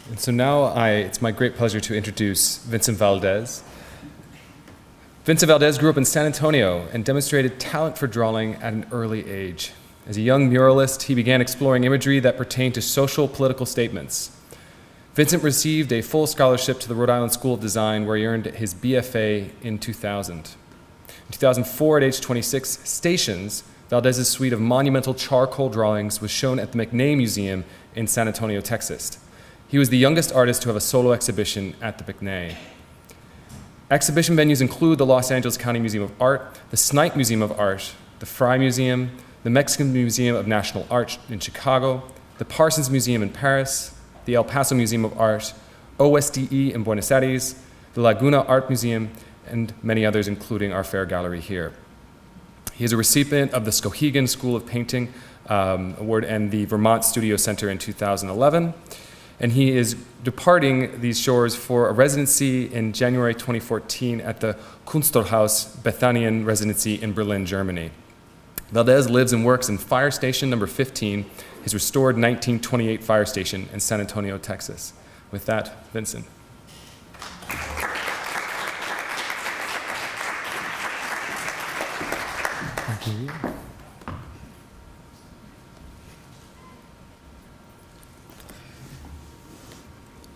And so now it's my great pleasure to introduce Vincent Valdez. Vincent Valdez grew up in San Antonio and demonstrated talent for drawing at an early age. As a young muralist, he began exploring imagery that pertained to social political statements. Vincent received a full scholarship to the Rhode Island School of Design, where he earned his BFA in 2000. In 2004, at age 26, Stations, Valdez's suite of monumental charcoal drawings, was shown at the McNay Museum in San Antonio, Texas. He was the youngest artist to have a solo exhibition at the McNay. Exhibition venues include the Los Angeles County Museum of Art, the Snipe Museum of Art, the Frye Museum, the Mexican Museum of National Art in Chicago, the Parsons Museum in Paris, the El Paso Museum of Art, OSDE in Buenos Aires, the Laguna Art Museum, and many others, including our Fair Gallery here. He is a recipient of the Skowhegan School of Painting Award and the Vermont Studio Center in 2011. And he is departing these shores for a residency in January 2014 at the Kunstlerhaus Bethanian Residency in Berlin, Germany. Valdez lives and works in Fire Station number 15, his restored 1928 fire station in San Antonio, Texas. With that, Vincent. Thank you.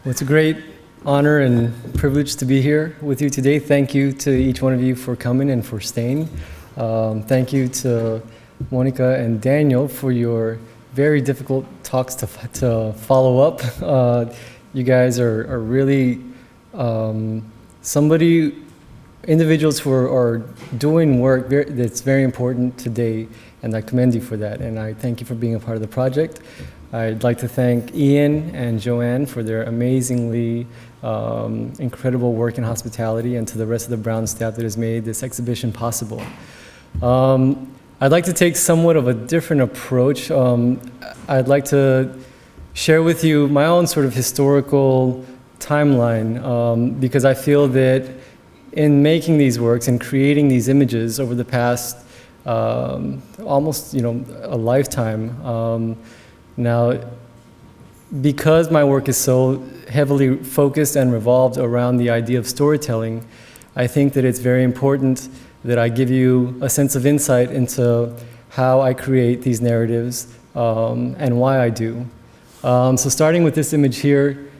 Well, it's a great honor and privilege to be here with you today. Thank you to each one of you for coming and for staying. Thank you to Monica and Daniel for your very difficult talks to follow up. You guys are really individuals who are doing work that's very important today, and I commend you for that, and I thank you for being a part of the project. I'd like to thank Ian and Joanne for their amazingly incredible work in hospitality, and to the rest of the Brown staff that has made this exhibition possible. I'd like to take somewhat of a different approach. I'd like to share with you my own sort of historical timeline, because I feel that in making these works and creating these images over the past almost a lifetime, now, because my work is so heavily focused and revolved around the idea of storytelling, I think that it's very important that I give you a sense of insight into how I create these narratives and why I do. So starting with this image here,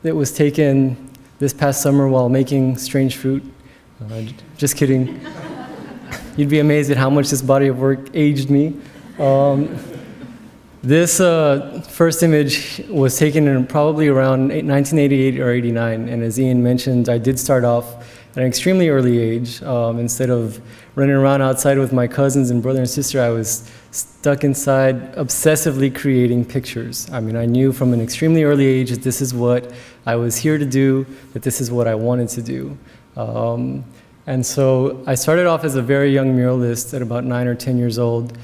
that was taken this past summer while making Strange Fruit. Just kidding. You'd be amazed at how much this body of work aged me. This first image was taken in probably around 1988 or 89, and as Ian mentioned, I did start off at an extremely early age. Instead of running around outside with my cousins and brother and sister, I was stuck inside obsessively creating pictures. I mean, I knew from an extremely early age that this is what I was here to do, that this is what I wanted to do. And so I started off as a very young muralist at about 9 or 10 years old,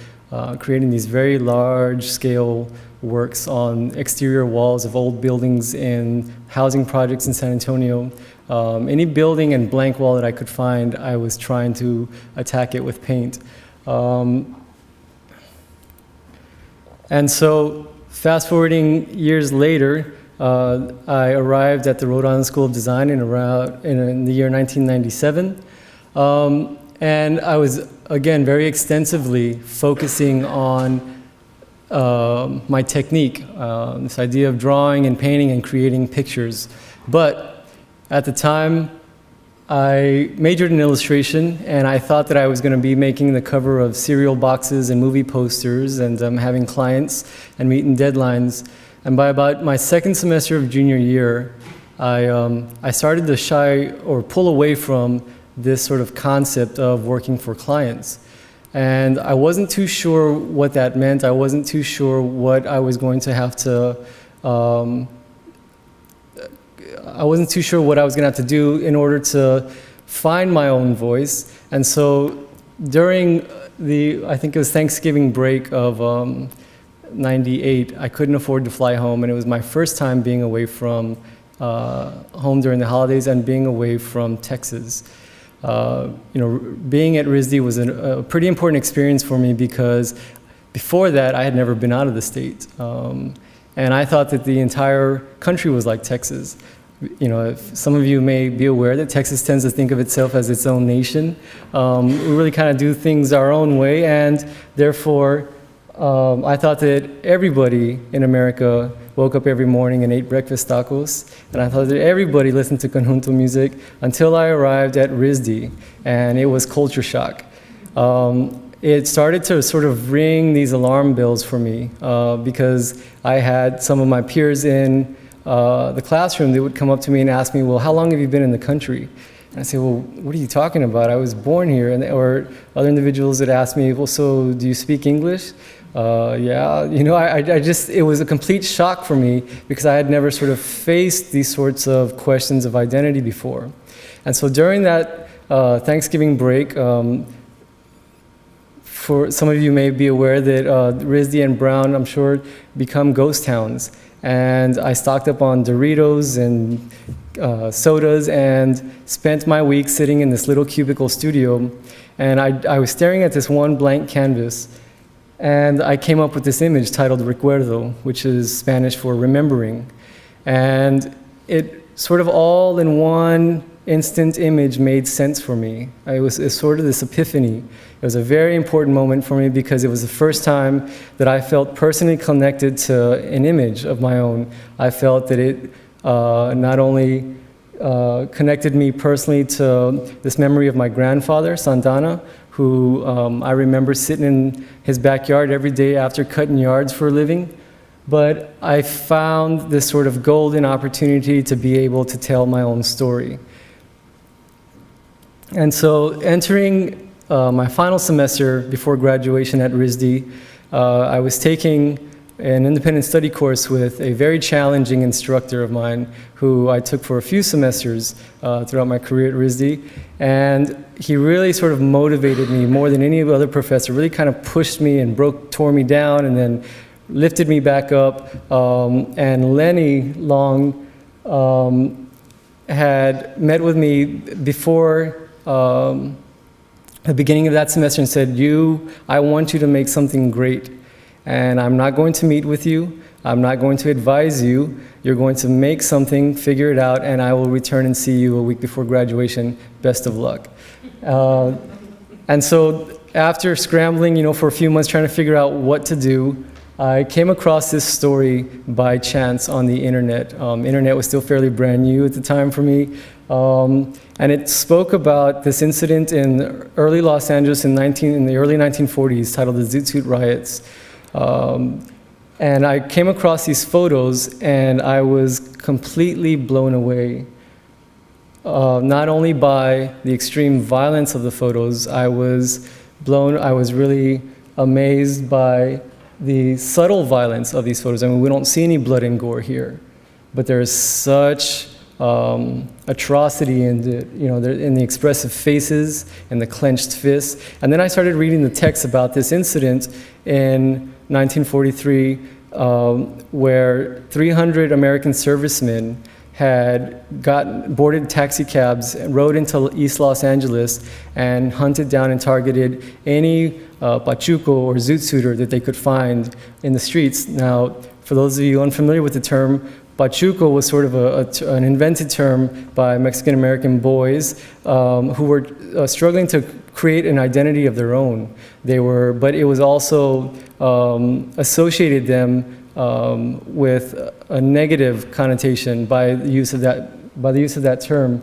creating these very large-scale works on exterior walls of old buildings and housing projects in San Antonio. Any building and blank wall that I could find, I was trying to attack it with paint. And so, fast-forwarding years later, I arrived at the Rhode Island School of Design in the year 1997. And I was, again, very extensively focusing on my technique, this idea of drawing and painting and creating pictures. But at the time, I majored in illustration, and I thought that I was going to be making the cover of cereal boxes and movie posters and having clients and meeting deadlines. And by about my second semester of junior year, I started to shy or pull away from this sort of concept of working for clients. And I wasn't too sure what that meant. I wasn't too sure what I was going to have to, I wasn't too sure what I was going to have to do in order to find my own voice. And so during I think it was Thanksgiving break of 98, I couldn't afford to fly home, and it was my first time being away from home during the holidays and being away from Texas. Being at RISD was a pretty important experience for me because before that I had never been out of the state. And I thought that the entire country was like Texas. You know, if some of you may be aware that Texas tends to think of itself as its own nation. We really kind of do things our own way, and therefore, I thought that everybody in America woke up every morning and ate breakfast tacos, and I thought that everybody listened to conjunto music until I arrived at RISD, and it was culture shock. It started to sort of ring these alarm bells for me because I had some of my peers in the classroom. They would come up to me and ask me, well, how long have you been in the country? And I say, well, what are you talking about? I was born here. Or other individuals that ask me, well, so do you speak English? Yeah, you know, it was a complete shock for me because I had never sort of faced these sorts of questions of identity before. And so during that Thanksgiving break, for some of you may be aware that RISD and Brown, I'm sure, become ghost towns. And I stocked up on Doritos and sodas and spent my week sitting in this little cubicle studio. And I was staring at this one blank canvas. And I came up with this image titled Recuerdo, which is Spanish for remembering. And it sort of all in one instant image made sense for me. It was sort of this epiphany. It was a very important moment for me because it was the first time that I felt personally connected to an image of my own. I felt that it not only connected me personally to this memory of my grandfather, Santana, who I remember sitting in his backyard every day after cutting yards for a living, but I found this sort of golden opportunity to be able to tell my own story. And so entering my final semester before graduation at RISD, I was taking an independent study course with a very challenging instructor of mine who I took for a few semesters throughout my career at RISD. And he really sort of motivated me more than any other professor, really kind of pushed me and tore me down and then lifted me back up. And Lenny Long had met with me before the beginning of that semester and said, I want you to make something great. And I'm not going to meet with you. I'm not going to advise you. You're going to make something, figure it out, and I will return and see you a week before graduation. Best of luck. And so after scrambling, for a few months trying to figure out what to do, I came across this story by chance on the internet. Internet was still fairly brand new at the time for me. And it spoke about this incident in early Los Angeles in the early 1940s titled the Zoot Suit Riots. And I came across these photos and I was completely blown away. Not only by the extreme violence of the photos, I was really amazed by the subtle violence of these photos. I mean, we don't see any blood and gore here, but there is such atrocity in the expressive faces and the clenched fists. And then I started reading the text about this incident in 1943, where 300 American servicemen had boarded taxi cabs, rode into East Los Angeles, and hunted down and targeted any pachuco or zoot suiter that they could find in the streets. Now, for those of you unfamiliar with the term, pachuco was sort of an invented term by Mexican-American boys who were struggling to create an identity of their own. But it was also associated them with a negative connotation by the use of that term.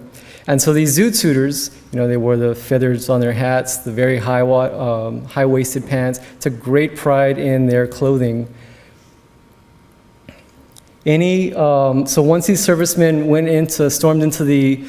And so these zoot suiters, they wore the feathers on their hats, the very high-waisted pants, took great pride in their clothing. So once these servicemen stormed into the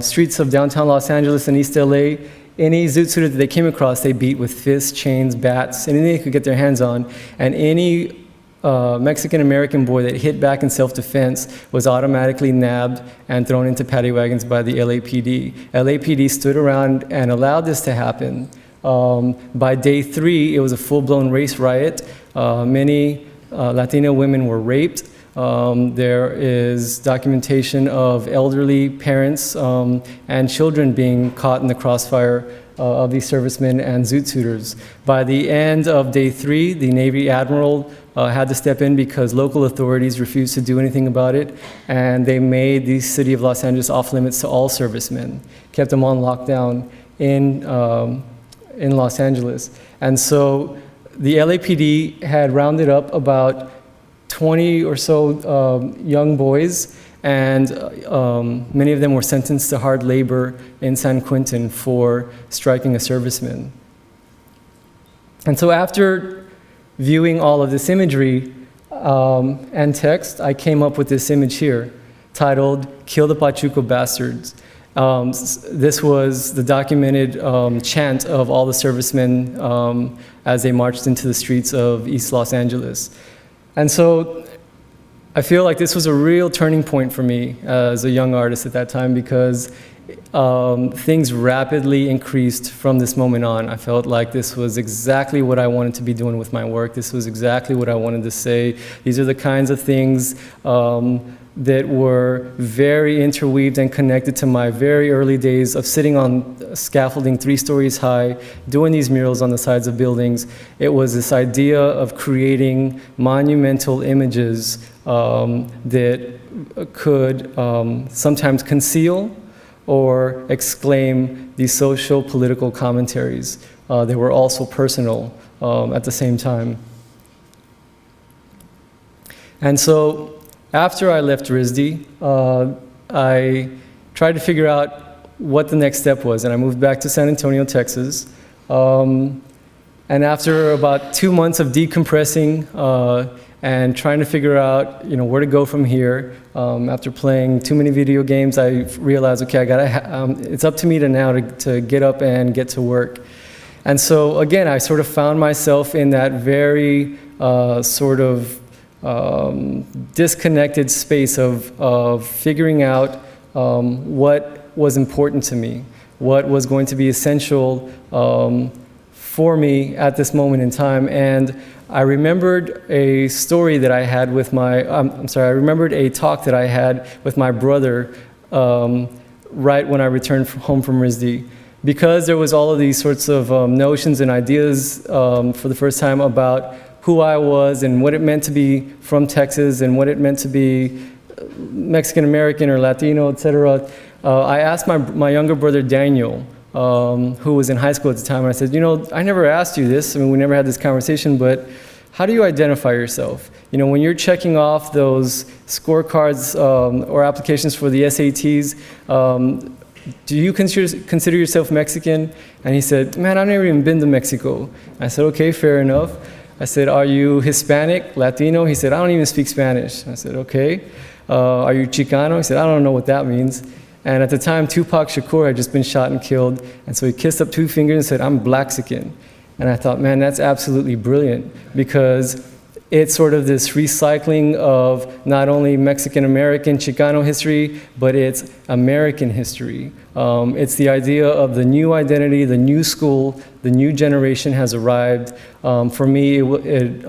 streets of downtown Los Angeles and East LA, any zoot suiter that they came across, they beat with fists, chains, bats, anything they could get their hands on. And any Mexican-American boy that hit back in self-defense was automatically nabbed and thrown into paddy wagons by the LAPD. LAPD stood around and allowed this to happen. By day 3, it was a full-blown race riot. Many Latino women were raped. There is documentation of elderly parents and children being caught in the crossfire of these servicemen and zoot suiters. By the end of day 3, the Navy Admiral had to step in because local authorities refused to do anything about it, and they made the city of Los Angeles off limits to all servicemen, kept them on lockdown in Los Angeles. And so the LAPD had rounded up about 20 or so young boys, and many of them were sentenced to hard labor in San Quentin for striking a serviceman. And so after viewing all of this imagery and text, I came up with this image here titled "Kill the Pachuco Bastards." This was the documented chant of all the servicemen as they marched into the streets of East Los Angeles. And so I feel like this was a real turning point for me as a young artist at that time, because things rapidly increased from this moment on. I felt like this was exactly what I wanted to be doing with my work. This was exactly what I wanted to say. These are the kinds of things that were very interweaved and connected to my very early days of sitting on scaffolding 3 stories high, doing these murals on the sides of buildings. It was this idea of creating monumental images that could sometimes conceal or exclaim these social political commentaries. They were also personal at the same time. And so after I left RISD, I tried to figure out what the next step was, and I moved back to San Antonio, Texas. And after about 2 months of decompressing and trying to figure out, where to go from here, after playing too many video games, I realized, okay, it's up to me to get up and get to work. And so again, I sort of found myself in that very sort of disconnected space of figuring out what was important to me, what was going to be essential for me at this moment in time. And I remembered a story that I had with I remembered a talk that I had with my brother right when I returned home from RISD. Because there was all of these sorts of notions and ideas for the first time about who I was and what it meant to be from Texas and what it meant to be Mexican American or Latino, etc. I asked my younger brother Daniel, who was in high school at the time, and I said, I never asked you this. I mean, we never had this conversation, but how do you identify yourself? When you're checking off those scorecards or applications for the SATs, do you consider yourself Mexican? And he said, man, I've never even been to Mexico. I said, okay, fair enough. I said, are you Hispanic, Latino? He said, I don't even speak Spanish. I said, okay. Are you Chicano? He said, I don't know what that means. And at the time, Tupac Shakur had just been shot and killed. And so he kissed up 2 fingers and said, I'm Blaxican. And I thought, man, that's absolutely brilliant, because it's sort of this recycling of not only Mexican American Chicano history, but it's American history. It's the idea of the new identity, the new school, the new generation has arrived. For me, it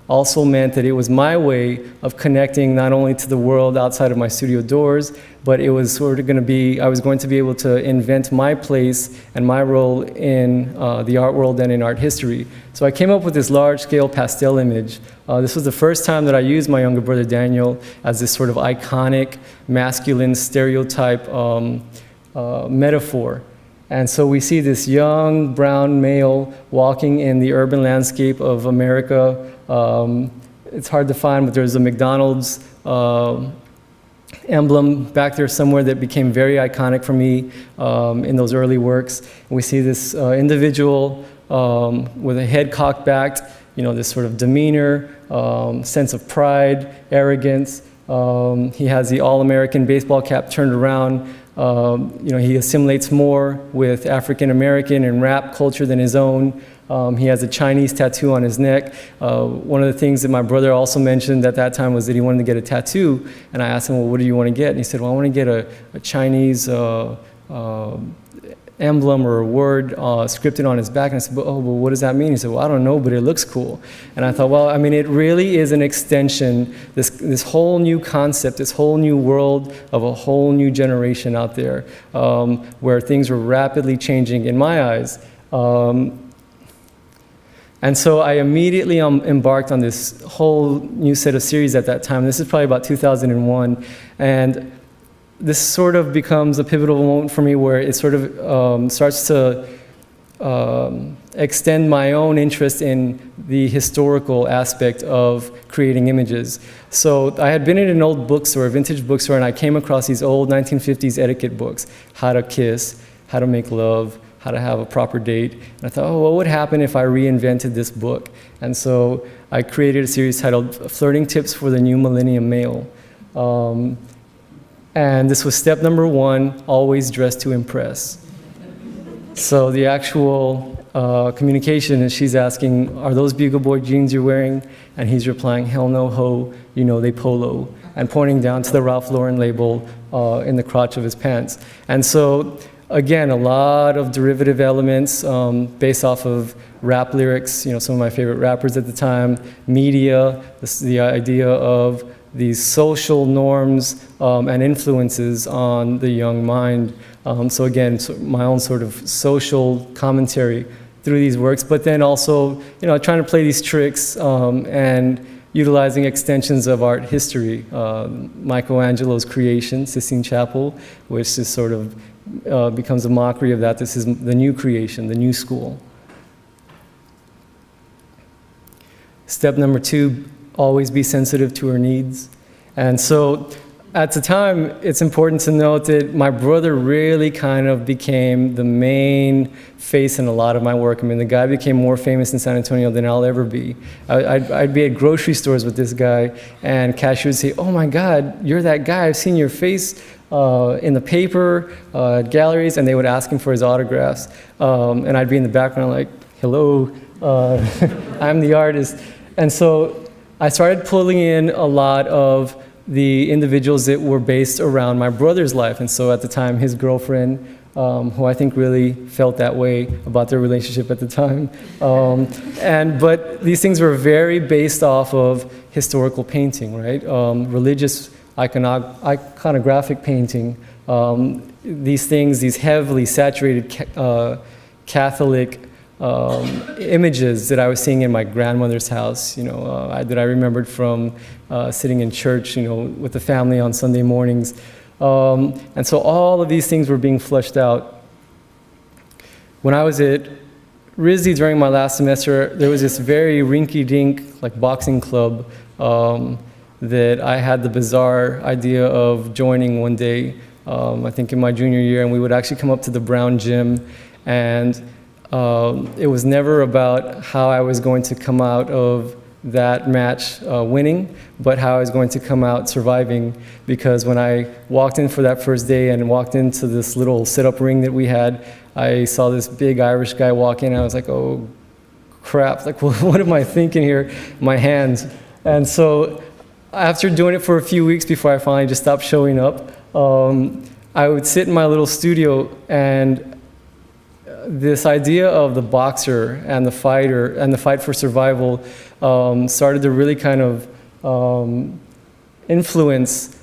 also meant that it was my way of connecting not only to the world outside of my studio doors, but it was sort of going to be, I was going to be able to invent my place and my role in the art world and in art history. So I came up with this large-scale pastel image. This was the first time that I used my younger brother Daniel as this sort of iconic masculine stereotype metaphor. And so we see this young brown male walking in the urban landscape of America. It's hard to find, but there's a McDonald's emblem back there somewhere that became very iconic for me in those early works. And we see this individual with a head cocked back, this sort of demeanor, sense of pride, arrogance. He has the all-American baseball cap turned around. He assimilates more with African American and rap culture than his own. He has a Chinese tattoo on his neck. One of the things that my brother also mentioned at that time was that he wanted to get a tattoo. And I asked him, well, what do you want to get? And he said, well, I want to get a Chinese emblem or a word scripted on his back. And I said, well, what does that mean? He said, well, I don't know, but it looks cool. And I thought, well, I mean, it really is an extension, this whole new concept, this whole new world of a whole new generation out there, where things were rapidly changing in my eyes. And so I immediately embarked on this whole new set of series at that time. This is probably about 2001. And this sort of becomes a pivotal moment for me where it sort of starts to extend my own interest in the historical aspect of creating images. So I had been in an old bookstore, a vintage bookstore, and I came across these old 1950s etiquette books, How to Kiss, How to Make Love, How to Have a Proper Date. And I thought, oh, what would happen if I reinvented this book? And so I created a series titled Flirting Tips for the New Millennium Male. And this was step number 1, always dress to impress. So the actual communication is she's asking, are those Bugle Boy jeans you're wearing? And he's replying, hell no, ho, you know they polo, and pointing down to the Ralph Lauren label in the crotch of his pants. And so, again, a lot of derivative elements based off of rap lyrics, some of my favorite rappers at the time, media, the idea of these social norms and influences on the young mind. So again, my own sort of social commentary through these works, but then also, trying to play these tricks and utilizing extensions of art history. Michelangelo's creation, Sistine Chapel, which is sort of becomes a mockery of that. This is the new creation, the new school. Step number 2, always be sensitive to her needs. And so at the time, it's important to note that my brother really kind of became the main face in a lot of my work. I mean, the guy became more famous in San Antonio than I'll ever be. I'd be at grocery stores with this guy, and cashier would say, oh my God, you're that guy. I've seen your face in the paper, at galleries, and they would ask him for his autographs. And I'd be in the background like, hello, I'm the artist. And so I started pulling in a lot of the individuals that were based around my brother's life. And so at the time, his girlfriend, who I think really felt that way about their relationship at the time. But these things were very based off of historical painting, right? Religious iconographic painting. These things, these heavily saturated Catholic images that I was seeing in my grandmother's house, that I remembered from sitting in church, with the family on Sunday mornings. And so all of these things were being flushed out. When I was at RISD during my last semester, there was this very rinky-dink, like boxing club that I had the bizarre idea of joining one day, I think in my junior year, and we would actually come up to the Brown gym, and it was never about how I was going to come out of that match winning, but how I was going to come out surviving. Because when I walked in for that first day and walked into this little sit-up ring that we had, I saw this big Irish guy walk in, and I was like, oh crap, like what am I thinking here? My hands. And so after doing it for a few weeks before I finally just stopped showing up, I would sit in my little studio, and this idea of the boxer and the fighter and the fight for survival started to really kind of influence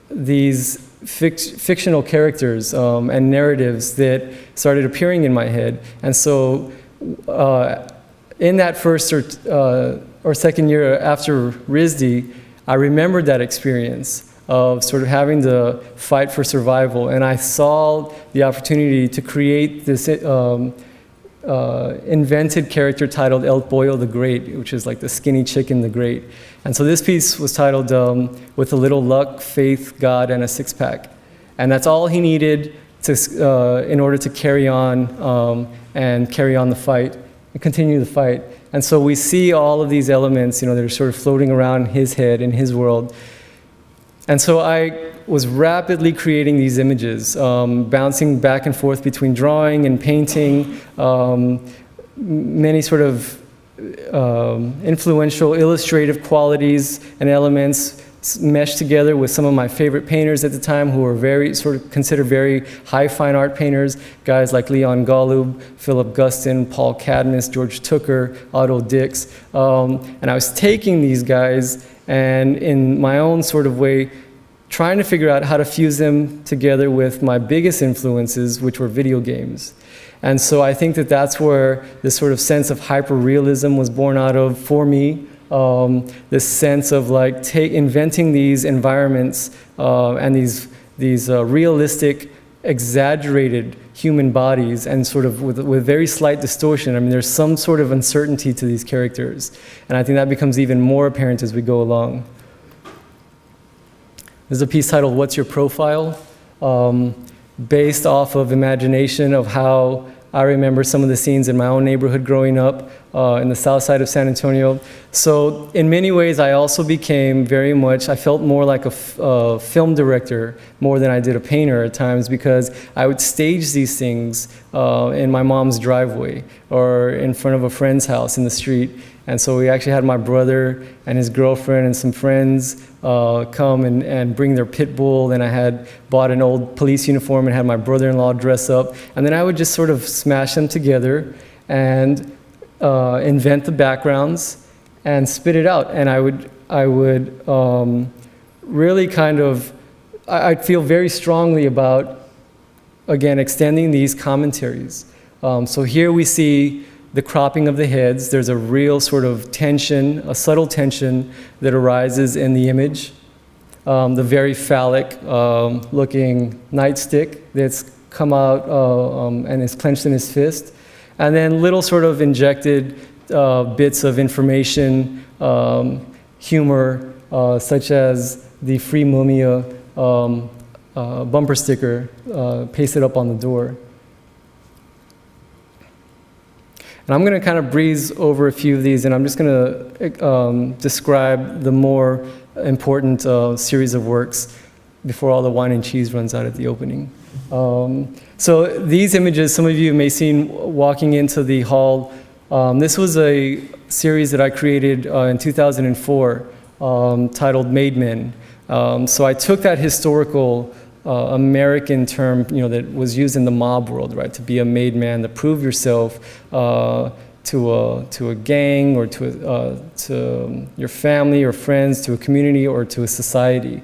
these fictional characters and narratives that started appearing in my head. And so in that first or second year after RISD, I remembered that experience of sort of having to fight for survival. And I saw the opportunity to create this invented character titled El Pollo the Great, which is like the skinny chicken the Great. And so this piece was titled With a Little Luck, Faith, God, and a Six-Pack. And that's all he needed to, in order to carry on and carry on the fight and continue the fight. And so we see all of these elements, that are sort of floating around his head in his world. And so I was rapidly creating these images, bouncing back and forth between drawing and painting, many sort of influential illustrative qualities and elements meshed together with some of my favorite painters at the time who were very, sort of considered very high fine art painters, guys like Leon Golub, Philip Guston, Paul Cadmus, George Tooker, Otto Dix. And I was taking these guys and in my own sort of way, trying to figure out how to fuse them together with my biggest influences, which were video games. And so I think that that's where this sort of sense of hyper-realism was born out of for me. This sense of like inventing these environments and these realistic, exaggerated human bodies, and sort of with very slight distortion. I mean, there's some sort of uncertainty to these characters, and I think that becomes even more apparent as we go along. There's a piece titled "What's Your Profile?" Based off of imagination of how I remember some of the scenes in my own neighborhood growing up in the south side of San Antonio. So in many ways, I also became I felt more like a film director more than I did a painter at times, because I would stage these things in my mom's driveway or in front of a friend's house in the street. And so we actually had my brother and his girlfriend and some friends come and bring their pit bull. Then I had bought an old police uniform and had my brother-in-law dress up. And then I would just sort of smash them together and invent the backgrounds and spit it out. And I would really I'd feel very strongly about, again, extending these commentaries. So here we see the cropping of the heads. There's a real sort of tension, a subtle tension that arises in the image. The very phallic looking nightstick that's come out and is clenched in his fist. And then little sort of injected bits of information, humor, such as the Free Mumia bumper sticker pasted up on the door. And I'm going to kind of breeze over a few of these, and I'm just going to describe the more important series of works before all the wine and cheese runs out at the opening. So these images, some of you may have seen walking into the hall. This was a series that I created in 2004 titled Made Men. So I took that historical American term, that was used in the mob world, right? To be a made man, to prove yourself to a gang or to your family or friends, to a community or to a society.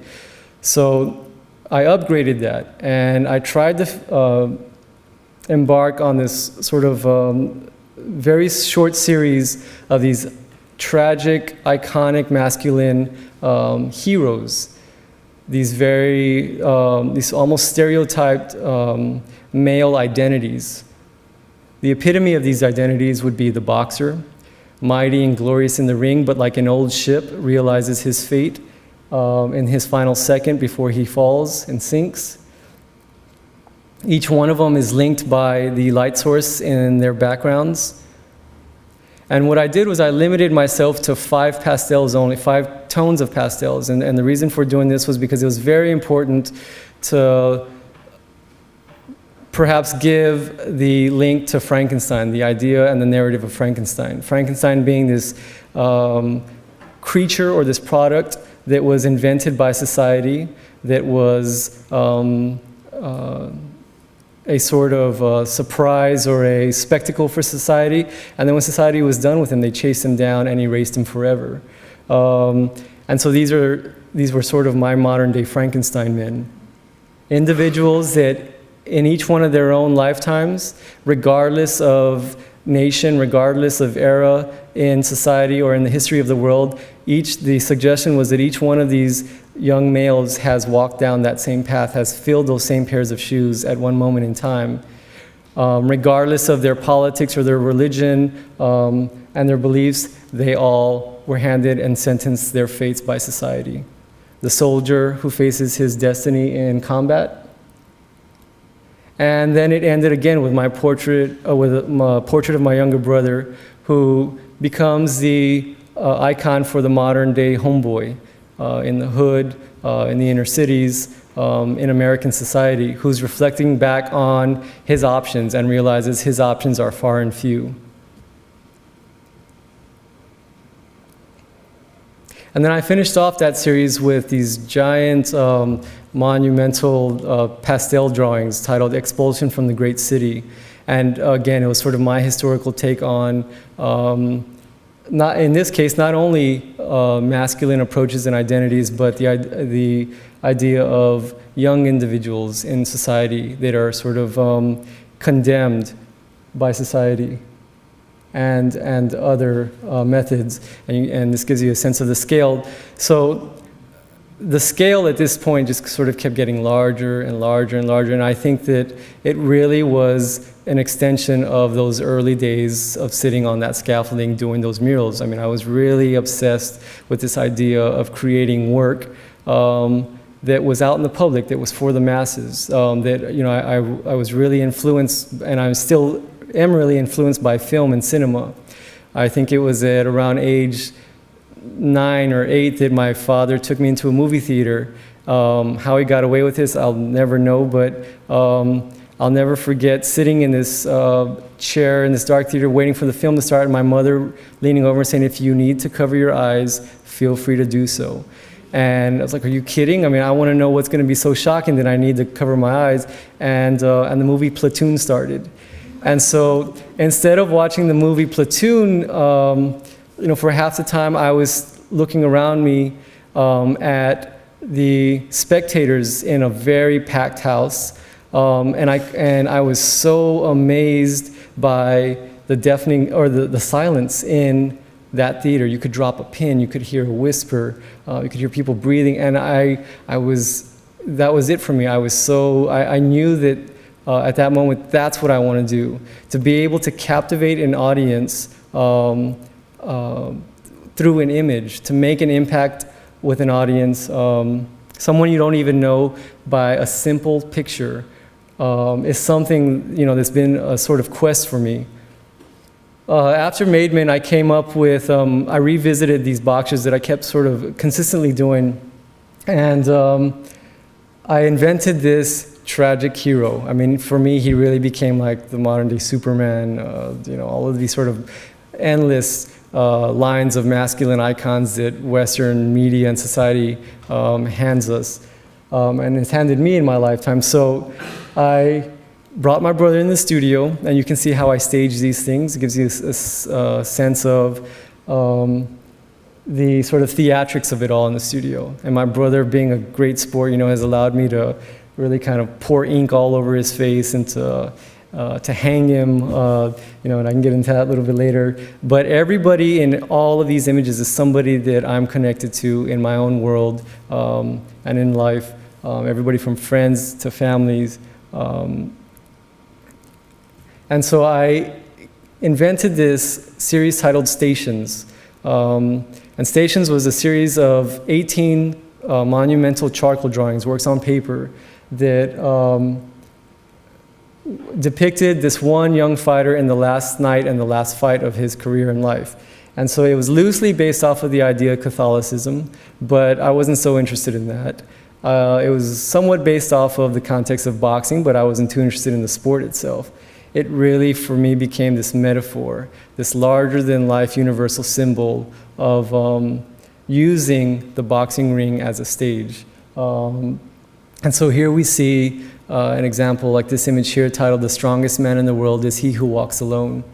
So I upgraded that, and I tried to embark on this sort of very short series of these tragic, iconic, masculine heroes. These these almost stereotyped male identities. The epitome of these identities would be the boxer, mighty and glorious in the ring, but like an old ship, realizes his fate in his final second before he falls and sinks. Each one of them is linked by the light source in their backgrounds. And what I did was I limited myself to 5 pastels only, 5 tones of pastels. And the reason for doing this was because it was very important to perhaps give the link to Frankenstein, the idea and the narrative of Frankenstein. Frankenstein being this creature or this product that was invented by society, that was a sort of surprise or a spectacle for society. And then when society was done with him, they chased him down and erased him forever. And so these were sort of my modern day Frankenstein men. Individuals that in each one of their own lifetimes, regardless of nation, regardless of era in society or in the history of the world, the suggestion was that each one of these young males has walked down that same path, has filled those same pairs of shoes at one moment in time. Regardless of their politics or their religion and their beliefs, they all were handed and sentenced their fates by society. The soldier who faces his destiny in combat. And then it ended again with my portrait of my younger brother, who becomes the icon for the modern day homeboy in the hood, in the inner cities, in American society, who's reflecting back on his options and realizes his options are far and few. And then I finished off that series with these giant, monumental pastel drawings titled Expulsion from the Great City. And again, it was sort of my historical take on, not in this case, not only masculine approaches and identities, but the idea of young individuals in society that are sort of condemned by society and other methods, and this gives you a sense of the scale. So the scale at this point just sort of kept getting larger and larger and larger, and I think that it really was an extension of those early days of sitting on that scaffolding doing those murals. I mean, I was really obsessed with this idea of creating work that was out in the public, that was for the masses, that, you know, I was really influenced, and I still am really influenced by film and cinema. I think it was at around age 9 or 8 that my father took me into a movie theater. How he got away with this, I'll never know, but I'll never forget sitting in this chair in this dark theater waiting for the film to start, and my mother leaning over and saying, "If you need to cover your eyes, feel free to do so." And I was like, "Are you kidding? I mean, I want to know what's going to be so shocking that I need to cover my eyes." And the movie Platoon started. And so instead of watching the movie Platoon, you know, for half the time I was looking around me at the spectators in a very packed house, and I was so amazed by the deafening, or the silence in that theater. You could drop a pin, you could hear a whisper, you could hear people breathing, and that was it for me. I knew that at that moment, that's what I want to do, to be able to captivate an audience through an image, to make an impact with an audience, someone you don't even know, by a simple picture, is something, you know, that's been a sort of quest for me. After Maidman, I came up with, I revisited these boxes that I kept sort of consistently doing, and I invented this tragic hero. I mean, for me, he really became like the modern day Superman, you know, all of these sort of endless lines of masculine icons that Western media and society hands us, and it's handed me in my lifetime. So I brought my brother in the studio, and you can see how I stage these things. It gives you a sense of the sort of theatrics of it all in the studio. And my brother, being a great sport, you know, has allowed me to really kind of pour ink all over his face and to hang him, you know, and I can get into that a little bit later. But everybody in all of these images is somebody that I'm connected to in my own world and in life. Everybody from friends to families. And so I invented this series titled Stations. And Stations was a series of 18 monumental charcoal drawings, works on paper, that depicted this one young fighter in the last night and the last fight of his career in life. And so it was loosely based off of the idea of Catholicism, but I wasn't so interested in that. It was somewhat based off of the context of boxing, but I wasn't too interested in the sport itself. It really, for me, became this metaphor, this larger-than-life universal symbol of using the boxing ring as a stage. And so here we see an example like this image here titled "The Strongest Man in the World is He Who Walks Alone."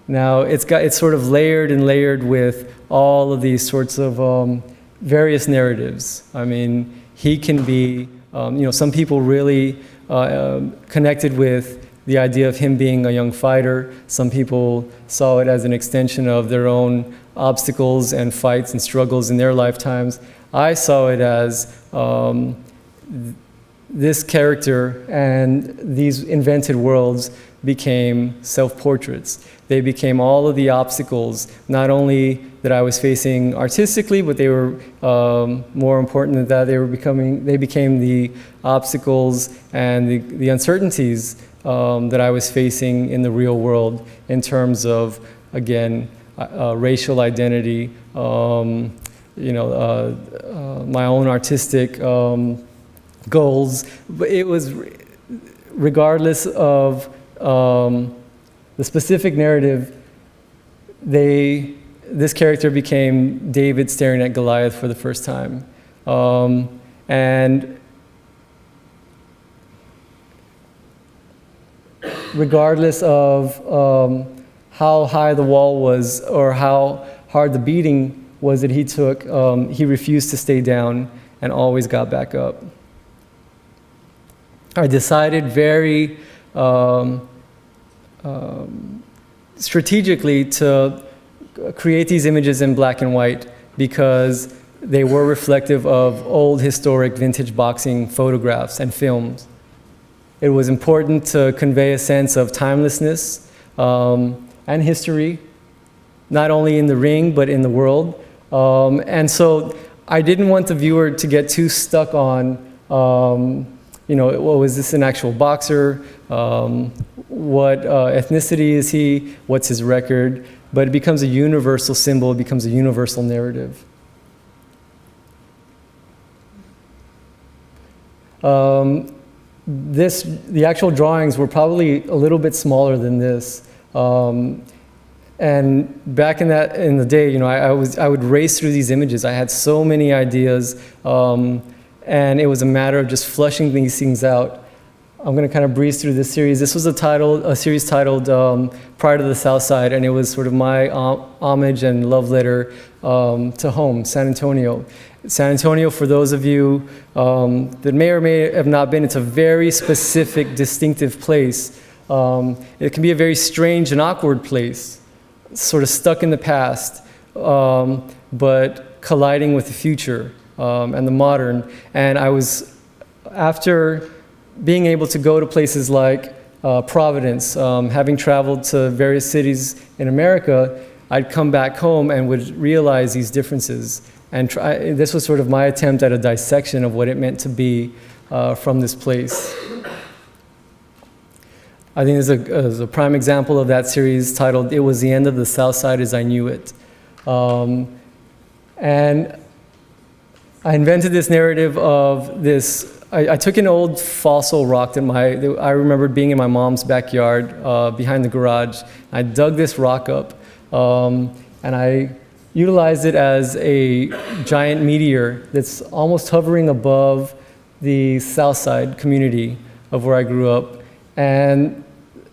Now, it's sort of layered and layered with all of these sorts of various narratives. I mean, he can be, you know, some people really connected with the idea of him being a young fighter. Some people saw it as an extension of their own obstacles and fights and struggles in their lifetimes. I saw it as this character and these invented worlds became self-portraits. They became all of the obstacles, not only that I was facing artistically, but they were more important than that. They became the obstacles and the uncertainties that I was facing in the real world in terms of, again, racial identity, you know, my own artistic goals. But it was, regardless of the specific narrative, this character became David staring at Goliath for the first time. And regardless of how high the wall was or how hard the beating was that he took, he refused to stay down and always got back up. I decided very strategically to create these images in black and white because they were reflective of old historic vintage boxing photographs and films. It was important to convey a sense of timelessness and history, not only in the ring, but in the world. And so I didn't want the viewer to get too stuck on, was this an actual boxer? What ethnicity is he? What's his record? But it becomes a universal symbol, it becomes a universal narrative. The actual drawings were probably a little bit smaller than this. And back in the day, I would race through these images. I had so many ideas, and it was a matter of just flushing these things out. I'm going to kind of breeze through this series. This was a series titled Pride of the South Side, and it was sort of my homage and love letter to home, San Antonio. San Antonio, for those of you that may or may have not been, it's a very specific, distinctive place. It can be a very strange and awkward place, sort of stuck in the past, but colliding with the future and the modern. And I was, after being able to go to places like Providence, having traveled to various cities in America, I'd come back home and would realize these differences. And this was sort of my attempt at a dissection of what it meant to be from this place. I think there's a prime example of that series titled "It Was the End of the South Side as I Knew It." And I invented this narrative of this. I took an old fossil rock that I remembered being in my mom's backyard behind the garage. I dug this rock up, and I utilized it as a giant meteor that's almost hovering above the South Side community of where I grew up. And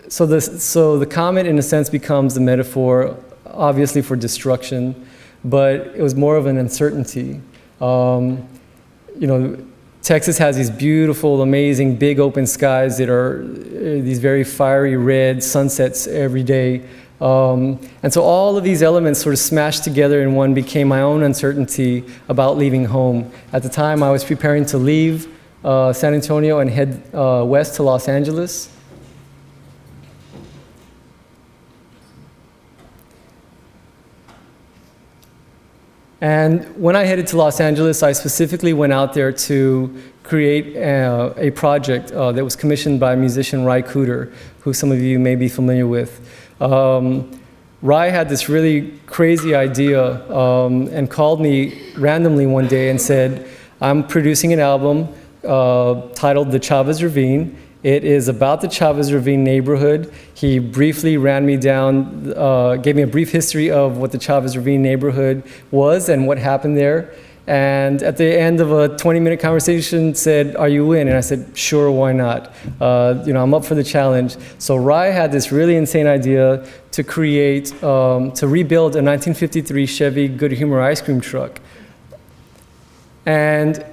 so the comet, in a sense, becomes the metaphor, obviously for destruction, but it was more of an uncertainty. Texas has these beautiful, amazing, big open skies that are these very fiery red sunsets every day. And so all of these elements sort of smashed together in one became my own uncertainty about leaving home. At the time, I was preparing to leave San Antonio and head west to Los Angeles. And when I headed to Los Angeles, I specifically went out there to create a project that was commissioned by musician Ry Cooder, who some of you may be familiar with. Ry had this really crazy idea and called me randomly one day and said, "I'm producing an album titled The Chavez Ravine. It is about the Chavez Ravine neighborhood." He briefly ran me down, gave me a brief history of what the Chavez Ravine neighborhood was and what happened there. And at the end of a 20-minute conversation said, "Are you in?" And I said, "Sure, why not? I'm up for the challenge." So Ry had this really insane idea to create, to rebuild a 1953 Chevy Good Humor ice cream truck. And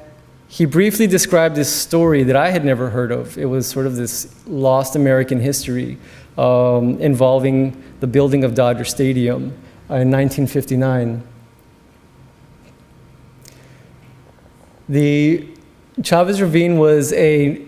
he briefly described this story that I had never heard of. It was sort of this lost American history involving the building of Dodger Stadium in 1959. The Chavez Ravine was a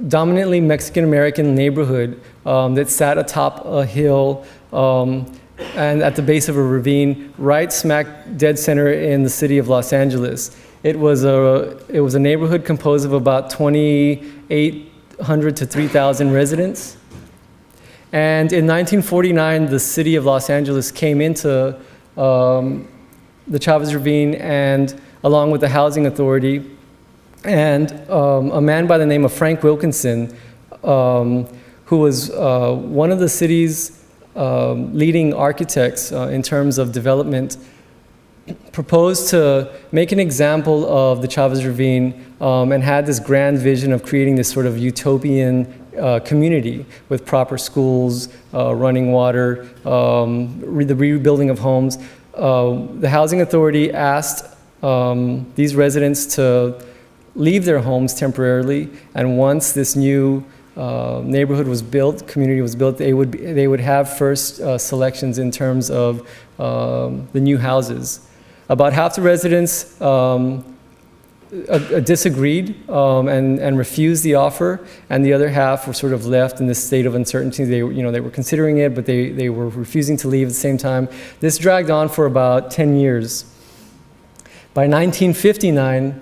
dominantly Mexican-American neighborhood that sat atop a hill and at the base of a ravine, right smack dead center in the city of Los Angeles. It was a neighborhood composed of about 2,800 to 3,000 residents. And in 1949, the city of Los Angeles came into the Chavez Ravine, and along with the housing authority, and a man by the name of Frank Wilkinson, who was one of the city's leading architects in terms of development, proposed to make an example of the Chavez Ravine and had this grand vision of creating this sort of utopian community with proper schools, running water, the rebuilding of homes. The housing authority asked these residents to leave their homes temporarily, and once this new neighborhood was built, community was built, they would have first selections in terms of the new houses. About half the residents disagreed and refused the offer, and the other half were sort of left in this state of uncertainty. They were considering it, but they were refusing to leave at the same time. This dragged on for about 10 years. By 1959,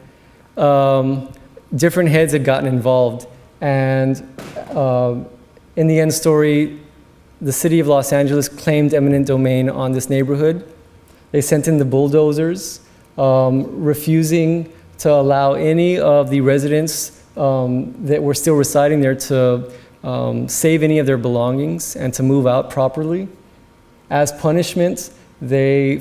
different heads had gotten involved, and in the end story, the city of Los Angeles claimed eminent domain on this neighborhood. They sent in the bulldozers, refusing to allow any of the residents that were still residing there to save any of their belongings and to move out properly. As punishment,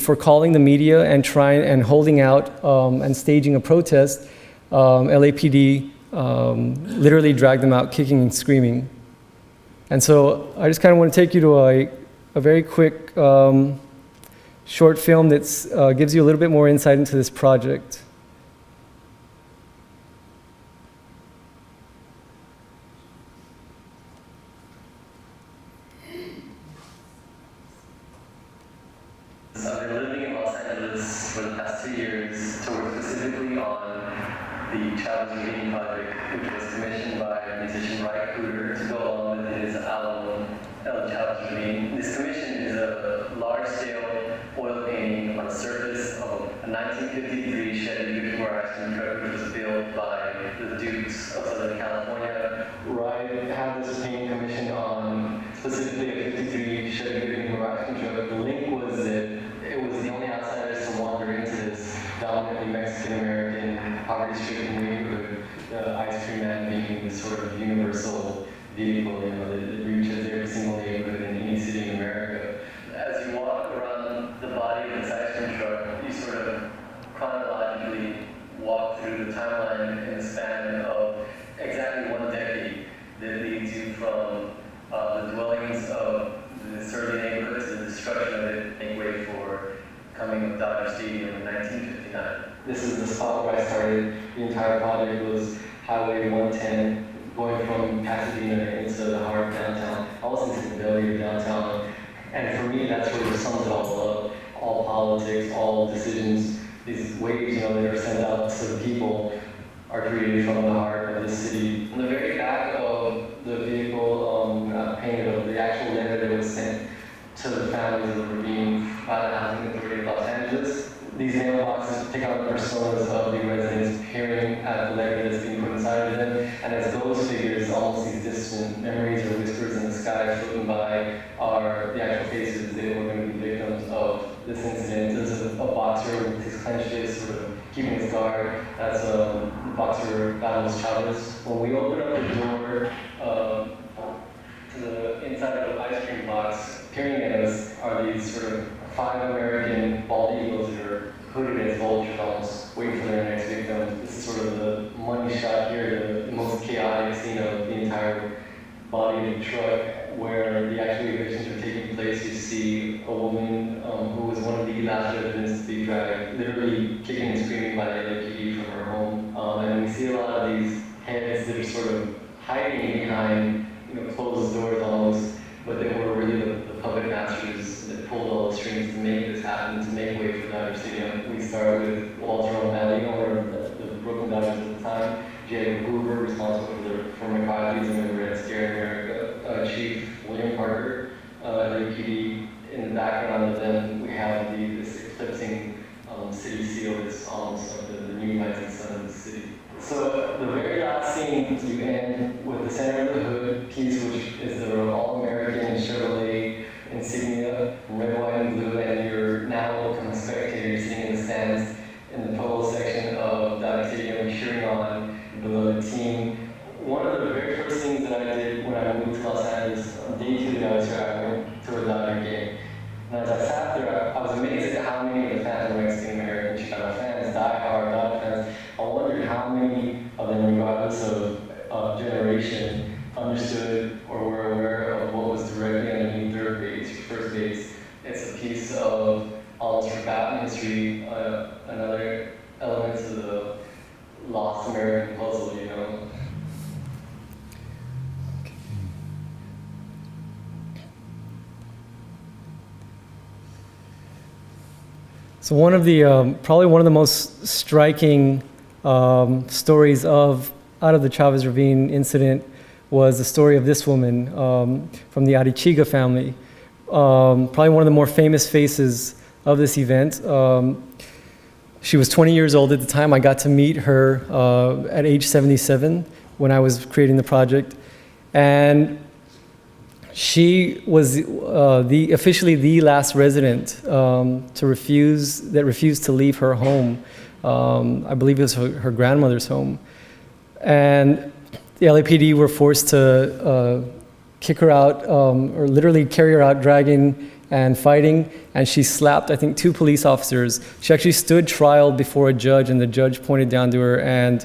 for calling the media and holding out and staging a protest, LAPD literally dragged them out kicking and screaming. And so I just kind of want to take you to a very quick short film that gives you a little bit more insight into this project. I've been living in Los Angeles for the past 2 years to work specifically on the Child's Reading Project, which was commissioned by musician Ry Cooder to go along with his album, El Child's Reading. This commission is a large-scale oil painting on the surface of a 1953 Chevy Guevara truck, which was built by the Dukes of Southern California. Ry had this painting commissioned on specifically a 53 Chevy Guevara truck. The link was that it was the only outsiders to wander into this dominantly Mexican-American, poverty-stricken neighborhood, the ice cream man being this sort of universal vehicle, that reaches every single neighborhood in any city in America. As you walk around the body of this ice cream truck, you sort of chronologically walk through the timeline in the span of exactly 1 decade that leads you from the dwellings of the early neighborhood to the destruction of it, make way for coming of Dodger Stadium in 1959. This is the spot where I started. The entire project was Highway 110, going from Pasadena into the heart of downtown, almost into the belly of downtown. And for me, that's where it sums it all up. All politics, all decisions, these waves, that are sent out to the people are created from the heart of the city. On the very back of the vehicle, painted of the actual letter that was sent to the families that were being by the Housing Authority of Los Angeles. These mailboxes pick out the personas of the residents peering at the letter that's being put inside of them, and as those figures, almost these distant memories or whispers in the sky floating by, are the actual faces that were going to be victims of this incident. This is a boxer with his clenched fist, sort of keeping his guard. That's the boxer Carlos Chavez. When we open up the door to the inside of the ice cream box, peering at us are these sort of 5 American bald eagles that are hooded as vultures, almost waiting for their next victim. This is sort of the money shot here, the most chaotic scene of the entire body of the truck, where the actual evictions are taking place. You see a woman who was one of the last residents to be dragged, literally kicking and screaming by the LAPD from her home. And we see a lot of these heads that are sort of hiding behind, closed doors almost, but they were really the puppet masters that pulled all the strings to make this happen, to make way for Dodger Stadium. We start with Walter O'Malley, owner of the Brooklyn Dodgers at the time, J. Hoover, responsible for McCarthy's and the Red Scare in America, Chief William Parker, LAPD. In the background of them, we have this eclipsing city seal that's almost like the new rising sun of the city. So the very last scene, you end with the center of the hood piece, which is the all-American Chevrolet insignia, red, white, and blue, and you're now become a spectator. You're sitting in the stands in the polo section of Dodger Stadium, cheering on the beloved team. One of the very first things that I did when I moved to Los Angeles, on day 2 that I was here, I went to a Dodger game. And as I sat there, I was amazed at how many of the fans were Mexican-American Chicago fans, die-hard Dodger fans. I wondered how many of them, regardless of generation, understood or were aware of what was directly underneath third base, first base. It's a piece of almost forgotten history, another element to the lost American puzzle, Okay. So one of the, probably one of the most striking stories out of the Chavez Ravine incident was the story of this woman from the Arechiga family. Probably one of the more famous faces of this event. She was 20 years old at the time. I got to meet her at age 77 when I was creating the project. And she was officially the last resident that refused to leave her home. I believe it was her grandmother's home. And the LAPD were forced to kick her out, or literally carry her out, dragging and fighting, and she slapped, I think, 2 police officers. She actually stood trial before a judge, and the judge pointed down to her and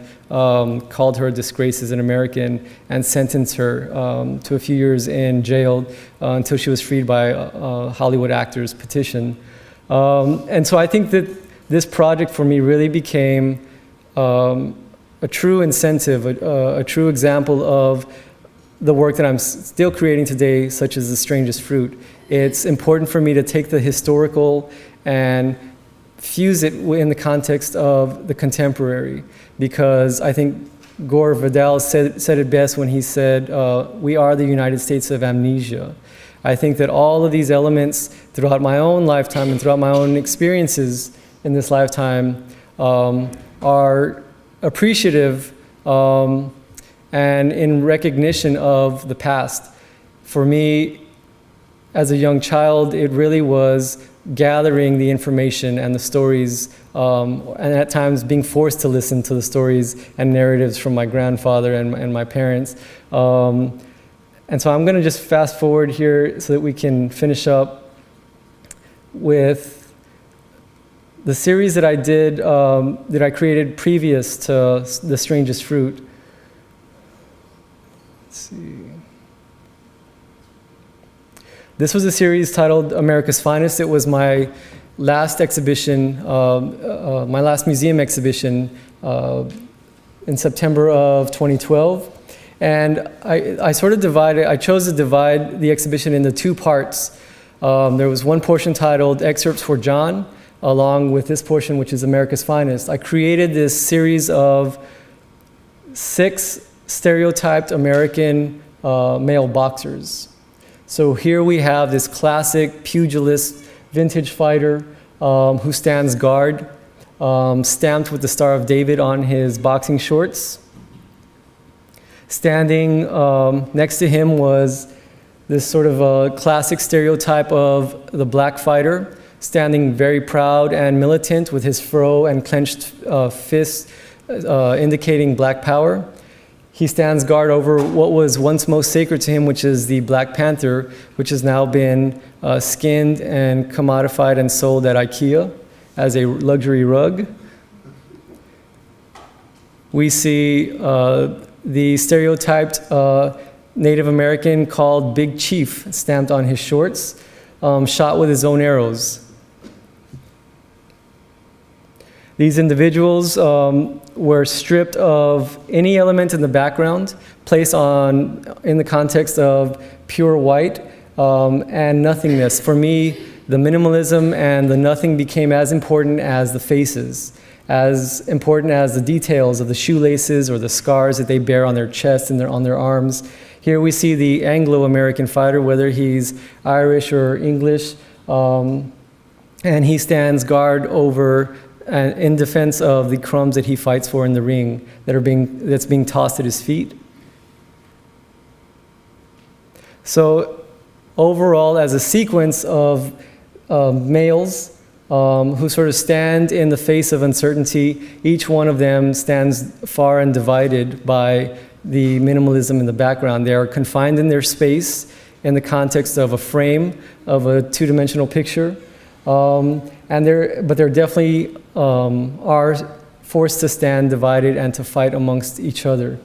called her a disgrace as an American and sentenced her to a few years in jail until she was freed by a Hollywood actor's petition. And so I think that this project for me really became a true incentive, a true example of the work that I'm still creating today, such as The Strangest Fruit. It's important for me to take the historical and fuse it in the context of the contemporary, because I think Gore Vidal said it best when he said, we are the United States of amnesia. I think that all of these elements throughout my own lifetime and throughout my own experiences in this lifetime are appreciative and in recognition of the past. For me, as a young child, it really was gathering the information and the stories, and at times being forced to listen to the stories and narratives from my grandfather and my parents. And so I'm going to just fast forward here so that we can finish up with the series that I did, that I created previous to The Strangest Fruit. Let's see. This was a series titled America's Finest. It was my last exhibition, my last museum exhibition in September of 2012. And I chose to divide the exhibition into 2 parts. There was one portion titled Excerpts for John, along with this portion, which is America's Finest. I created this series of 6 stereotyped American male boxers. So here we have this classic pugilist, vintage fighter who stands guard, stamped with the Star of David on his boxing shorts. Standing next to him was this sort of a classic stereotype of the black fighter, standing very proud and militant with his fro and clenched fists indicating black power. He stands guard over what was once most sacred to him, which is the Black Panther, which has now been skinned and commodified and sold at IKEA as a luxury rug. We see the stereotyped Native American called Big Chief stamped on his shorts, shot with his own arrows. These individuals were stripped of any element in the background, placed in the context of pure white and nothingness. For me, the minimalism and the nothing became as important as the faces, as important as the details of the shoelaces or the scars that they bear on their chest and on their arms. Here we see the Anglo-American fighter, whether he's Irish or English, and he stands guard over in defense of the crumbs that he fights for in the ring that's being tossed at his feet. So overall, as a sequence of males who sort of stand in the face of uncertainty, each one of them stands far and divided by the minimalism in the background. They are confined in their space in the context of a frame, of a 2-dimensional picture. But they're definitely are forced to stand divided and to fight amongst each other.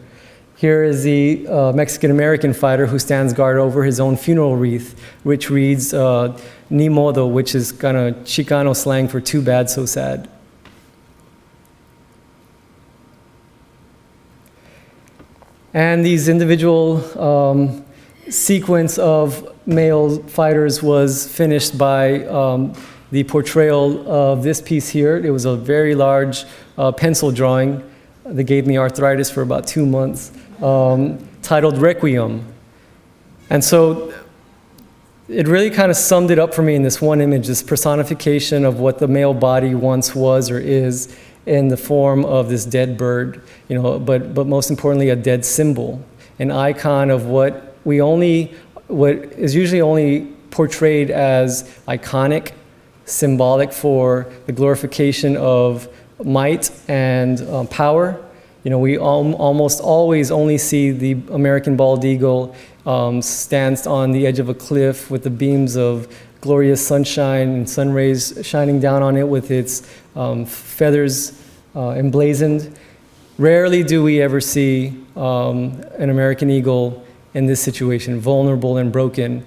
Here is the Mexican-American fighter who stands guard over his own funeral wreath, which reads Ni modo, which is kind of Chicano slang for too bad, so sad. And these individual sequence of male fighters was finished by the portrayal of this piece here. It was a very large pencil drawing that gave me arthritis for about 2 months, titled Requiem. And so it really kind of summed it up for me in this one image, this personification of what the male body once was or is in the form of this dead bird, but most importantly, a dead symbol, an icon of what is usually only portrayed as iconic, symbolic for the glorification of might and power. We almost always only see the American bald eagle stands on the edge of a cliff with the beams of glorious sunshine and sun rays shining down on it with its feathers emblazoned. Rarely do we ever see an American eagle in this situation, vulnerable and broken,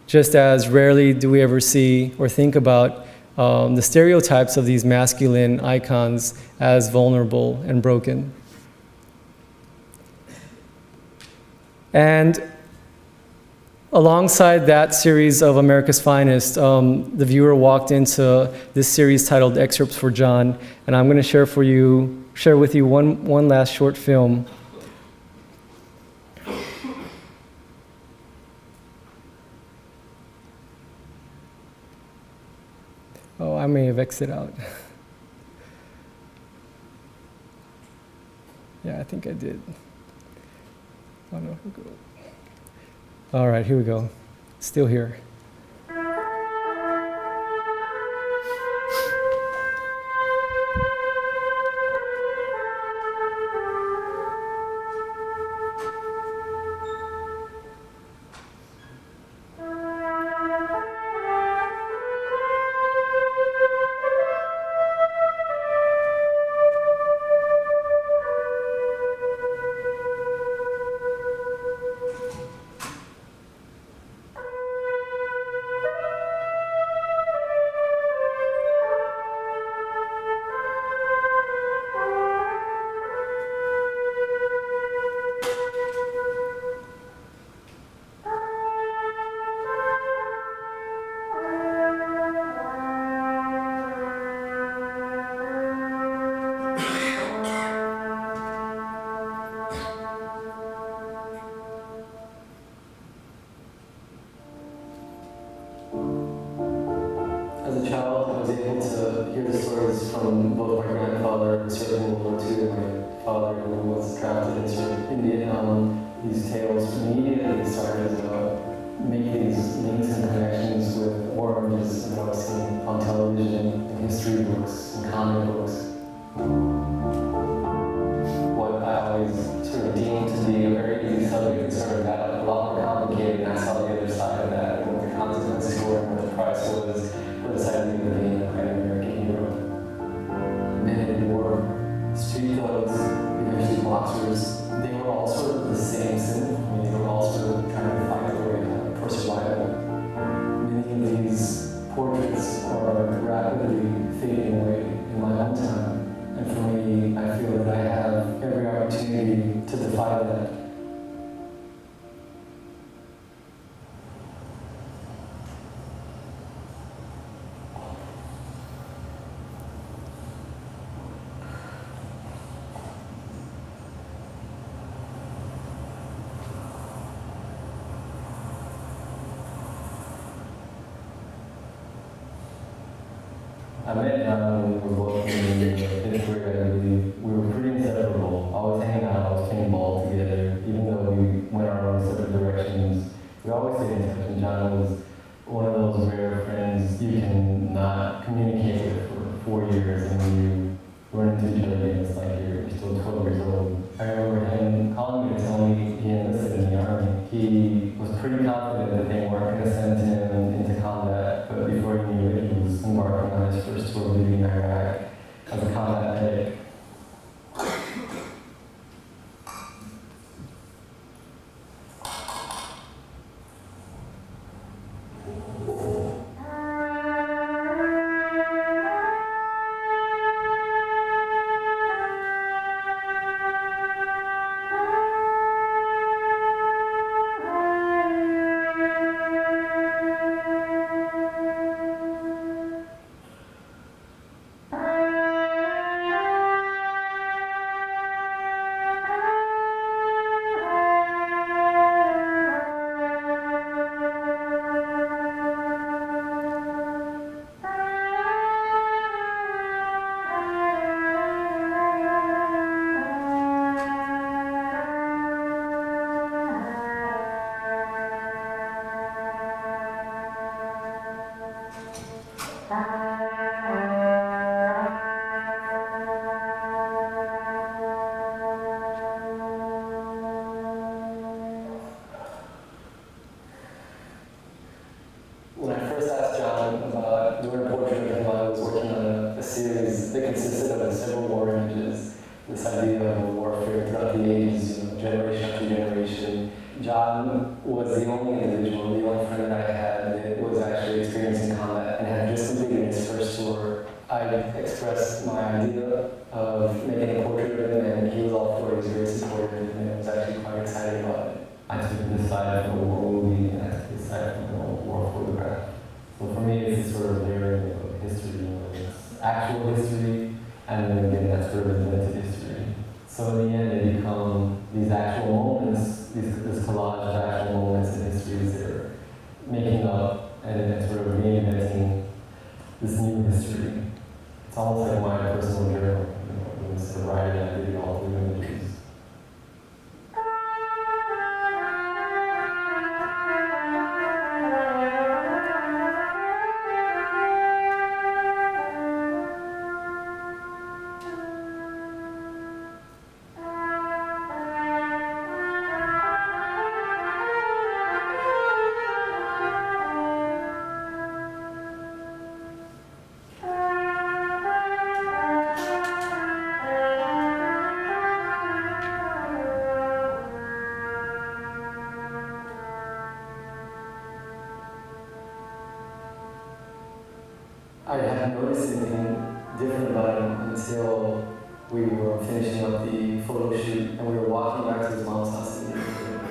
just as rarely do we ever see or think about the stereotypes of these masculine icons as vulnerable and broken. And alongside that series of America's Finest, the viewer walked into this series titled Excerpts for John, and I'm going to share with you one last short film. Oh, I may have exited out. Yeah, I think I did. Oh no, all right, here we go. Still here. As a child, I was able to hear the stories from both my grandfather who served in World War II and my father who was drafted in Vietnam. These tales immediately started to make these links and connections with war images that I was seeing on television, in history books, and comic books. What I always sort of deemed to be a very easy subject sort of got a lot more complicated, and I saw the other side of that, and what the consequences were, and what the price was. What does that mean to being a great American hero? Men in war, street thugs, eventually boxers, they were all sort of the same symbol. I mean, they were all sort of trying to find a way for survival. Many of these portraits are rapidly fading away in my own time. And for me, I feel that I have every opportunity to defy that. I met John when we were both in fifth grade, I believe. We were pretty inseparable, always hanging out, always playing ball together, even though we went our own separate directions. We always stayed in touch, and John was one of those rare friends you can not communicate with for 4 years, and you run into each other again, it's like you're still 12 years old. I remember him calling me to tell me he enlisted in the Army. He was pretty confident that they weren't going to send him into combat, but before he knew it, he was embarking on his first tour of duty in Iraq as a combat medic. John was the only individual, the only friend that I had that was actually experiencing combat and had just completed his first tour. I expressed my idea of making a portrait of him, and he was all for it. He was very supportive, and I was actually quite excited about it. I took this side from the war movie, and I took this side from the war photograph. So for me, it's sort of layering of history, it's actual history, and then again, that's sort of invented history. So in the end, they become these actual moments, this collage of actual moments in histories that are making up and sort of reinventing this new history. It's almost like my personal journal, instead of writing, I did it all through images. I hadn't noticed anything different about him until we were finishing up the photo shoot and we were walking back to his mom's house in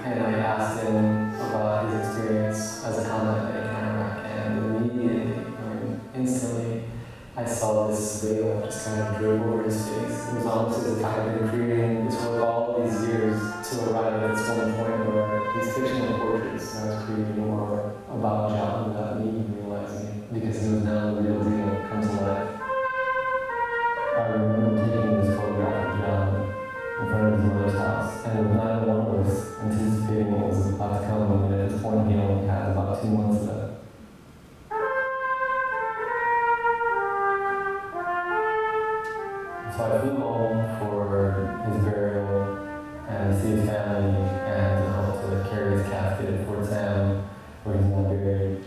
and I asked him about his experience as a combat medic in Iraq, and immediately, instantly, I saw this veil just kind of drip over his face. It was almost as if I had been creating this work all these years to arrive at this one point where these fictional portraits I was creating more about John without me even realizing it, because he was now the real deal come to life. I remember taking this photograph of John in front of his mother's house, and neither one of us anticipating what was about to come, and at this point he only had about 2 months left. So I flew home for his burial and to see his family and to help to carry his casket at Fort Sam, where he's now buried.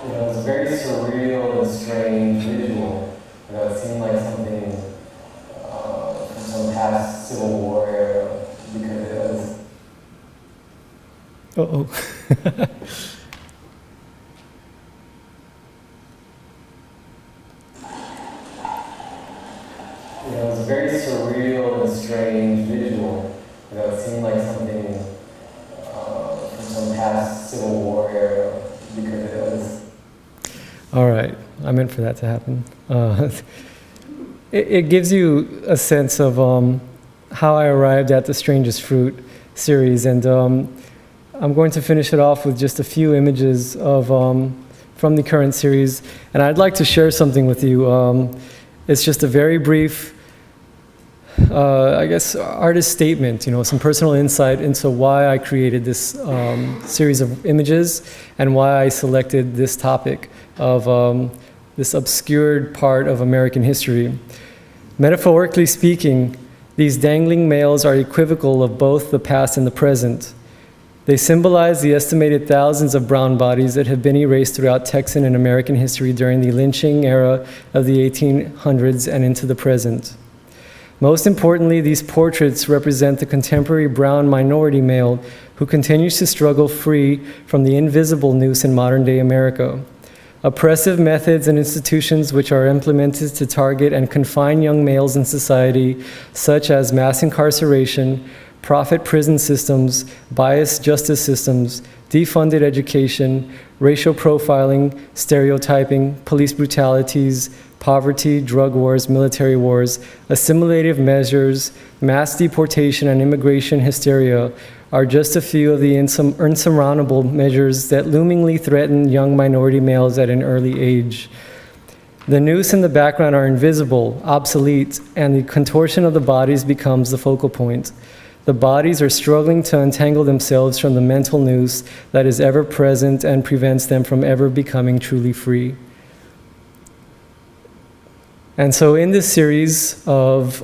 It was a very surreal and strange visual. It seemed like something from some past Civil War era, because it was. It was a very surreal and strange visual. It seemed like something from some past Civil War era, because it was. All right, I meant for that to happen. It gives you a sense of how I arrived at the Strangest Fruit series, and I'm going to finish it off with just a few images of from the current series, and I'd like to share something with you. It's just a very brief, I guess, artist statement, some personal insight into why I created this series of images and why I selected this topic of this obscured part of American history. Metaphorically speaking, these dangling males are equivocal of both the past and the present. They symbolize the estimated thousands of brown bodies that have been erased throughout Texan and American history during the lynching era of the 1800s and into the present. Most importantly, these portraits represent the contemporary brown minority male who continues to struggle free from the invisible noose in modern-day America. Oppressive methods and institutions which are implemented to target and confine young males in society, such as mass incarceration, profit prison systems, biased justice systems, defunded education, racial profiling, stereotyping, police brutalities, poverty, drug wars, military wars, assimilative measures, mass deportation, and immigration hysteria are just a few of the insurmountable measures that loomingly threaten young minority males at an early age. The noose and the background are invisible, obsolete, and the contortion of the bodies becomes the focal point. The bodies are struggling to untangle themselves from the mental noose that is ever present and prevents them from ever becoming truly free. And so in this series of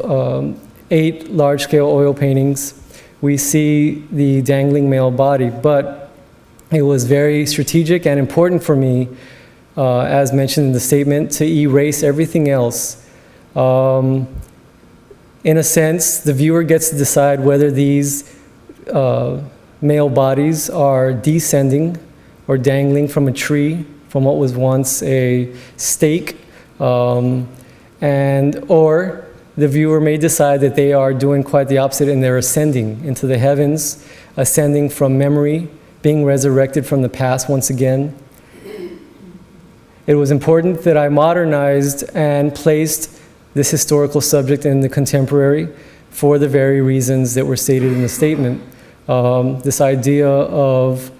8 large-scale oil paintings, we see the dangling male body, but it was very strategic and important for me, as mentioned in the statement, to erase everything else. In a sense, the viewer gets to decide whether these male bodies are descending or dangling from a tree, from what was once a stake, or the viewer may decide that they are doing quite the opposite and they're ascending into the heavens, ascending from memory, being resurrected from the past once again. It was important that I modernized and placed this historical subject in the contemporary for the very reasons that were stated in the statement. This idea of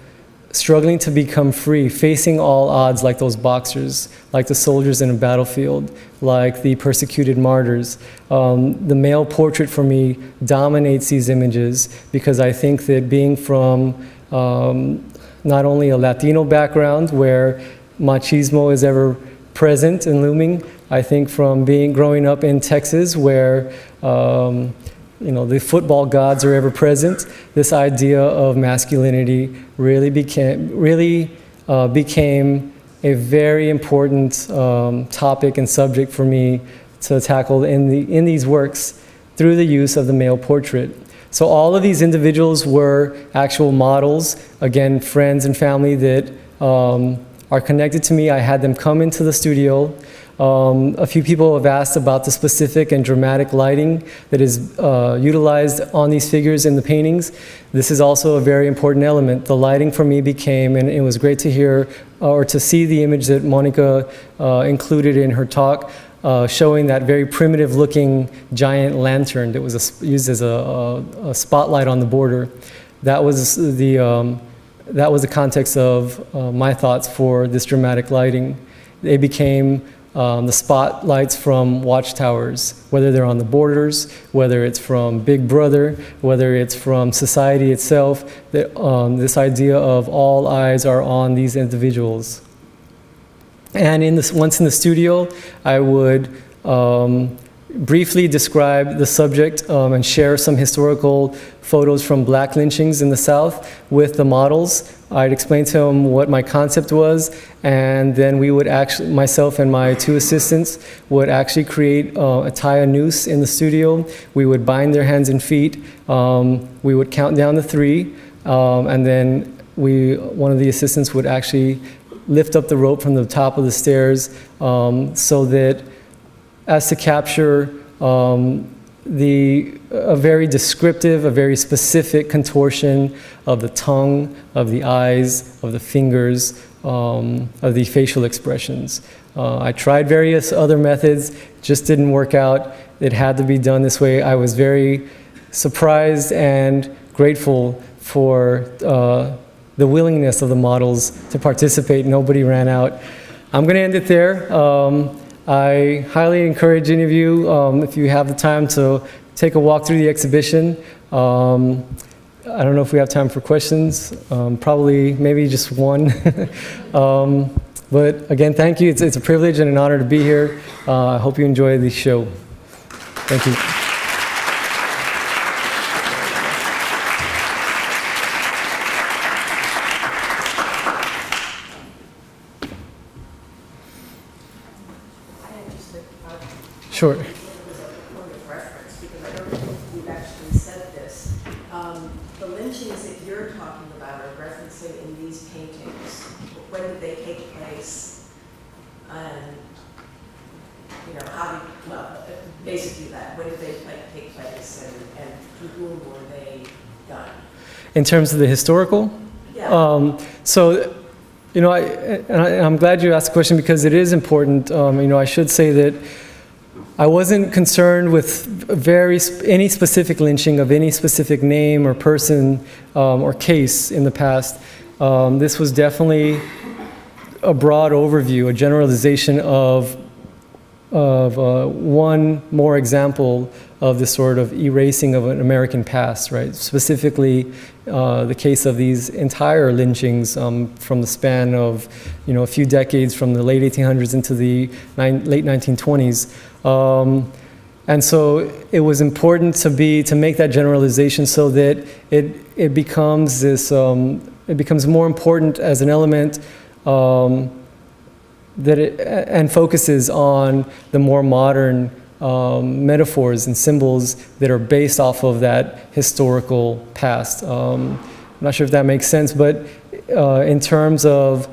struggling to become free, facing all odds like those boxers, like the soldiers in a battlefield, like the persecuted martyrs. The male portrait for me dominates these images because I think that being from not only a Latino background where machismo is ever present and looming, I think from growing up in Texas where the football gods are ever present, this idea of masculinity really became a very important topic and subject for me to tackle in these works through the use of the male portrait. So all of these individuals were actual models, again, friends and family that are connected to me. I had them come into the studio. A few people have asked about the specific and dramatic lighting that is utilized on these figures in the paintings. This is also a very important element. The lighting for me became, and it was great to hear or to see the image that Monica included in her talk, showing that very primitive looking giant lantern that was used as a spotlight on the border. That was the context of my thoughts for this dramatic lighting. They became the spotlights from watchtowers, whether they're on the borders, whether it's from Big Brother, whether it's from society itself, this idea of all eyes are on these individuals. And once in the studio, I would briefly describe the subject and share some historical photos from black lynchings in the South with the models. I'd explain to them what my concept was, and then we would actually, myself and my 2 assistants, would actually tie a noose in the studio. We would bind their hands and feet. We would count down to 3, and then one of the assistants would actually lift up the rope from the top of the stairs so that as to capture a very descriptive, a very specific contortion of the tongue, of the eyes, of the fingers, of the facial expressions. I tried various other methods, just didn't work out. It had to be done this way. I was very surprised and grateful for the willingness of the models to participate. Nobody ran out. I'm going to end it there. I highly encourage any of you, if you have the time, to take a walk through the exhibition. I don't know if we have time for questions. Probably, maybe just one. But again, thank you. It's a privilege and an honor to be here. I hope you enjoy the show. Thank you. Sure. Point of reference, because I don't think we've actually said this. The lynchings that you're talking about are referencing in these paintings. When did they take place? And, basically that. When did they take place and to whom were they done? In terms of the historical? Yeah. I'm glad you asked the question because it is important. I should say that I wasn't concerned with any specific lynching of any specific name or person or case in the past. This was definitely a broad overview, a generalization of one more example of this sort of erasing of an American past, right? Specifically, the case of these entire lynchings from the span of, a few decades from the late 1800s into the late 1920s. And so it was important to make that generalization so that it becomes this, it becomes more important as an element and focuses on the more modern metaphors and symbols that are based off of that historical past. I'm not sure if that makes sense, but in terms of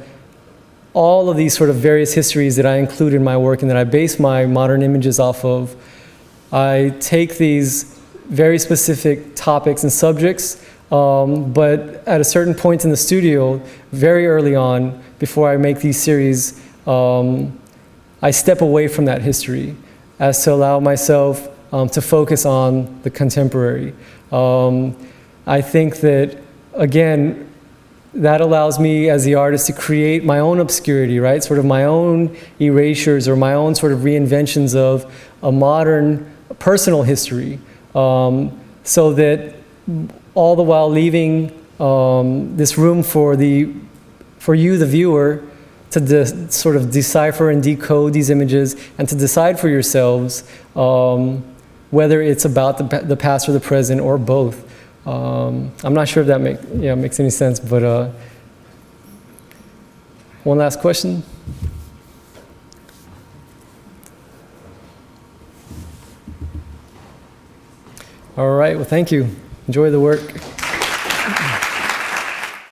all of these sort of various histories that I include in my work and that I base my modern images off of, I take these very specific topics and subjects, but at a certain point in the studio, very early on, before I make these series, I step away from that history as to allow myself to focus on the contemporary. I think that, again, that allows me as the artist to create my own obscurity, right? Sort of my own erasures or my own sort of reinventions of a modern personal history, so that all the while leaving this room for you, the viewer, to sort of decipher and decode these images and to decide for yourselves whether it's about the past or the present or both. I'm not sure if that makes any sense, but one last question. All right, well, thank you. Enjoy the work.